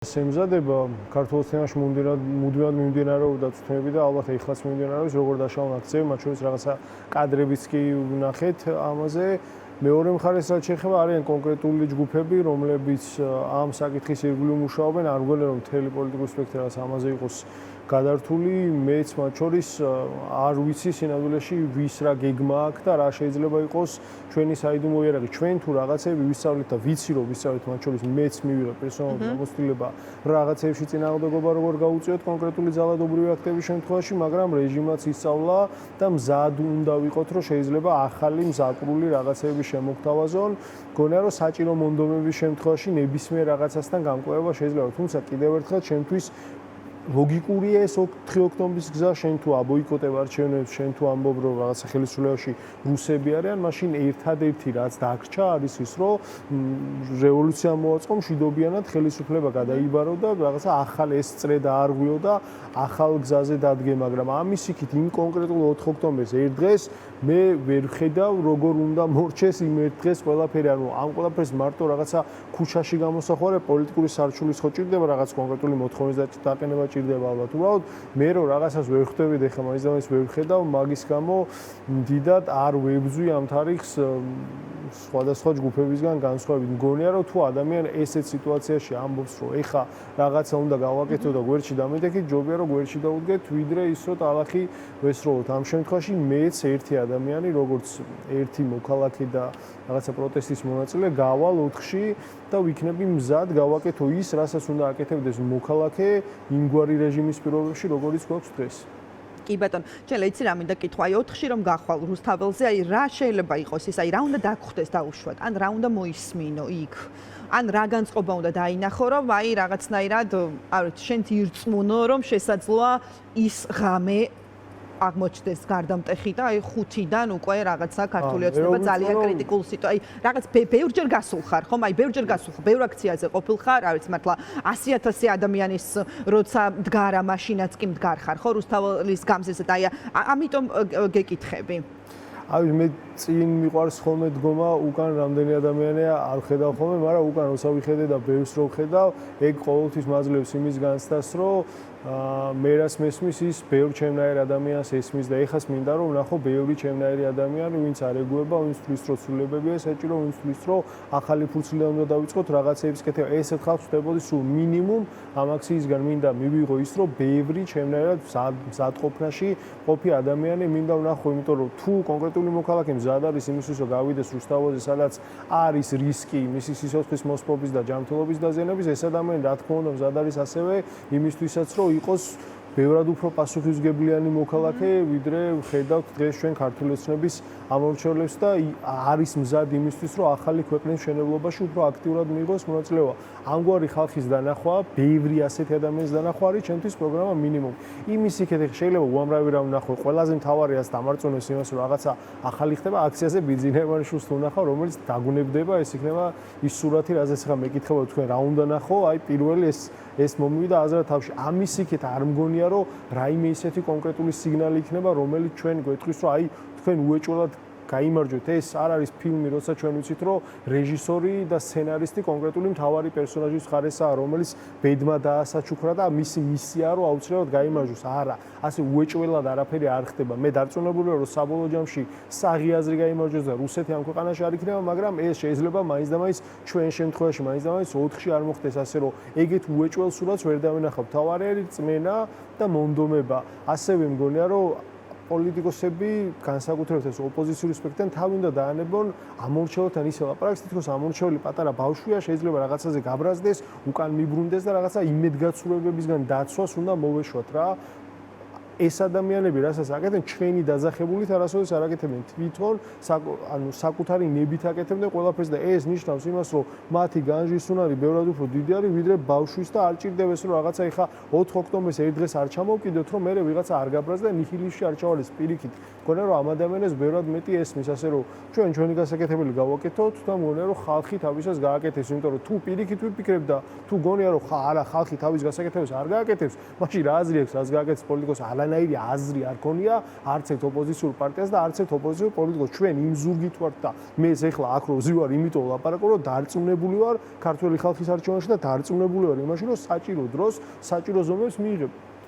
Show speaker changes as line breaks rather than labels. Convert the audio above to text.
Semzadeba ქართულ თემაში მუდმივად მიმდინარეობდა თემები და ალბათ ეხლაც მიმდინარეობს როგორ დაშალონ აქციები, მათ შორის რაღაცა კადრებიც კი ვნახეთ ამაზე. მეორე მხარეს რაც შეეხება არიან კონკრეტული ჯგუფები, რომლებიც ამ საკითხის ირგვლივ მუშაობენ, არ გველი რომ მთელი პოლიტიკური სპექტრი რაღაც ამაზე იყოს გადართული, მეც მათ შორის არ ვიცი სინამდვილეში ვის რა გეგმა აქვს და რა შეიძლება იყოს ჩვენი საიდუმლო იარაღი. ჩვენ თუ რაღაცები ვისწავლით და ვიცი რომ ვისწავლით მათ შორის მეც მივიღე პერსონალურად გამოცდილება რაღაცებში წინააღმდეგობა როგორ გაუწიოთ კონკრეტული ძალადობრივი აქტების შემთხვევაში, მაგრამ რეჟიმაც ისწავლა და მზად უნდა ვიყოთ რომ შეიძლება ახალი მზაკრული რაღაცები შემოგთავაზონ. გონია რომ საჭირო მონდომების შემთხვევაში ნებისმიერ რაღაცასთან გამკლევა შეიძლება, თუმცა კიდევ ერთხელ ჩემთვის ლოგიკურია ეს 4 ოქტომბრის გზა, შენ თუ აბოიკოტებ არჩევნებს, შენ თუ ამბობ რომ რაღაცა ხელისუფლებაში რუსები არიან, მაშინ ერთადერთი რაც დაგრჩა არის ის, რომ რევოლუცია მოაწყო, მშვიდობიანად ხელისუფლება გადაიბარო და რაღაცა ახალ ეს წრე დაარღვიო და ახალ გზაზე დადგე, მაგრამ ამის იქით იმ კონკრეტულ 4 ოქტომბერს ერთ დღეს მე ვერ ხედავ როგორ უნდა მორჩეს იმ ერთ დღეს ყველაფერი, ანუ ამ ყველაფერს მარტო რაღაცა ქუჩაში გამოსახვარე პოლიტიკური სარჩულის ხო ჭირდება, რაღაც კონკრეტული მოთხოვნის დაყენება ჭირდება ალბათ. უბრალოდ მე რომ რაღაცას ვერ ხვდებით, ეხლა მაინც და მაინც ვერ ხედავ, მაგის გამო დიდად არ ვებძვი ამ თარიღს სხვადასხვა ჯგუფებისგან განსხვავებით. მგონია რომ თუ ადამიანი ესეთ სიტუაციაში ამბობს რომ ეხა რაღაცა უნდა გავაკეთო და გვერდში დამედექით, ჯობია რომ გვერდში დაუდგეთ, ვიდრე ის რომ ტალახი ვესროლოთ. ამ შემთხვევაში მეც ერთი ადამიანი, როგორც ერთი მოქალაქე და რაღაცა პროტესტის მონაწილე, გავალ 4-ში და ვიქნები მზად გავაკეთო ის, რასაც უნდა აკეთებდეს მოქალაქე იმგვარი რეჟიმის პირობებში, როგორიც გვაქვს დღეს.
კი ბატონო, შეიძლება იცი რა მინდა კითხვა, აი 4-ში რომ გახვალ რუსთაველზე, აი რა შეიძლება იყოს ის, აი რა უნდა დაგხვდეს დაუშვათ, ან რა უნდა მოისმინო იქ? ან რა განწყობა უნდა დაინახო, რომ აი რაღაცნაირად, არ ვიცი, შენ ირწმუნო, რომ შესაძლოა ის ღამე აღმოჩნდეს გარდამტეხი და აი 5-დან უკვე რაღაცა ქართული ოცნება ძალიან კრიტიკულ სიტუაცია. აი რაღაც ბევრჯერ გასულ ხარ, ხომ? აი ბევრჯერ გასულ ხარ, ბევრ აქციაზე ყოფილ ხარ, არ ვიცი, მართლა 100,000 ადამიანის როცა მდგარა მაშინაც კი მდგარ ხარ, ხო? რუსთაველის გამზესად. აი ამიტომ გეკითხები.
აი მე წინ მიყვარს ხოლმე დგომა, უკან რამდენი ადამიანია არ ხედავ ხოლმე, მაგრამ უკან როცა ვიხედე და ბევრს რო ხედავ, ეგ ყოველთვის მაძლევს იმის განცდას, რომ მე რას მესმის ის ბევრ ჩემნაირ ადამიანს ესმის და ეხას მინდა რომ ვნახო ბევრი ჩემნაირი ადამიანი, ვინც არ ეგუება, ვინც თვლის რომ ცვლილებებია საჭირო, ვინც თვლის რომ ახალი ფურცლიდან უნდა დავიწყოთ რაღაცების კეთება. ესეთ ხალხს ვხვდებოდი სულ მინიმუმ ამ აქციისგან მინდა მივიღო ის, რომ ბევრი ჩემნაირად მზადყოფნაში ყოფი ადამიანი მინდა ვნახო, იმიტომ რომ თუ კონკრეტული მოქალაქე მზად არის იმისთვის, რომ გავიდეს რუსთაველზე, სადაც არის რისკი მისი სიცოცხლის მოსპობის და ჯანმრთელობის დაზიანების, ეს ადამიანი რა თქმა უნდა მზად არის ასევე იმისთვისაც, რომ იყოს ბევრად უფრო პასუხისმგებლიანი მოქალაქე, ვიდრე ხედავთ დღეს ჩვენ ქართული ოცნების ამორჩევლებს და არის მზად იმისთვის, რომ ახალი ქვეყნის მშენებლობაში უფრო აქტიურად მიიღოს მონაწილეობა. ამგვარი ხალხის დანახვა, ბევრი ასეთი ადამიანის დანახვა არის ჩემთვის პროგრამა მინიმუმ. იმის იქეთ შეიძლება უამრავი რამ ვნახო, ყველაზე მთავარია დამარწმუნოს იმას, რომ რაღაცა ახალი ხდება აქციაზე ბიძინებანიშვილს თუ ვნახავ, რომელიც დაგუნებდება, ეს იქნება ის სურათი, რაზეც ხა მეკითხება თქვენ რა უნდა ნახო, აი პირველი ეს მომივიდა აზრად თავში. ამის იქეთ არ მგონია რომ რაიმე ისეთი კონკრეტული სიგნალი იქნება, რომელიც ჩვენ გვეთქვის, რომ აი თქვენ უეჭველად გაიმარჯვეთ. ეს არ არის ფილმი, როცა ჩვენ ვიცით, რომ რეჟისორი და სცენარისტი კონკრეტული მთავარი პერსონაჟის მხარესაა, რომელიც ბედმა დაასაჩუქრა და მისი მისიაა, რომ აუცილებლად გაიმარჯვოს. არა, ასე უეჭველად არაფერი არ ხდება. მე დარწმუნებულია, რომ საბოლოო ჯამში საღი აზრი გაიმარჯვოს და რუსეთი ამ ქვეყანაში არ იქნება, მაგრამ ეს შეიძლება მაინც და მაინც ჩვენ შემთხვევაში მაინც და მაინც 4-ში არ მოხდეს ასე, რომ ეგეთ უეჭველ სურათს ვერ დავინახავ. თავარი არის წმენა და მონდომება. ასევე მგონია, რომ პოლიტიკოსები განსაკუთრებით ეს ოპოზიციური სპექტრიდან თავი უნდა დაანებონ ამორჩევლთან ისე ლაპარაკს, თითქოს ამორჩეული პატარა ბავშვია, შეიძლება რაღაცაზე გაბრაზდეს, უკან მიბრუნდეს და რაღაცა იმედგაცრუებებისგან დაცვას უნდა მოვეშვათ რა. ეს ადამიანები, რასაც აკეთებენ, ჩვენი დაძახებულით არასოდეს არ აკეთებენ თვითონ, ანუ საკუთარი ნებით აკეთებენ ყველაფერს და ეს ნიშნავს იმას, რომ მათი განჯის უნარი ბევრად უფრო დიდი არის, ვიდრე ბავშვის და არ ჭირდება ეს რომ რაღაცა ეხა 4 ოქტომბერს ერთ დღეს არ ჩამოვკიდოთ, რომ მე ვიღაცა არ გაბრაზდა და ნიჰილისტში არ ჩავალეს პირიქით. მგონია რომ ამ ადამიანებს ბევრად მეტი ესმის, ასე რომ ჩვენი გასაკეთებელი გავაკეთოთ და მგონია რომ ხალხი თავისას გააკეთებს, იმიტომ რომ თუ პირიქით ვიფიქრებ და თუ გონია რომ არა ხალხი თავის გასაკეთებას არ გააკეთებს, მაშინ რა აზრი აქვს, რაც გააკეთებს პოლიტიკოსი? არანაირი აზრი არ ქონია არც ერთ ოპოზიციურ პარტიას და არც ერთ ოპოზიციურ პოლიტიკოს. ჩვენ იმ ზურგით ვართ და მე ეხლა აქ რო ვზივარ, იმიტომ ლაპარაკობ, რომ დარწმუნებული ვარ ქართველი ხალხის არჩევნებში და დარწმუნებული ვარ იმაში, რომ საჭირო დროს, საჭირო ზომებს მიიღებ.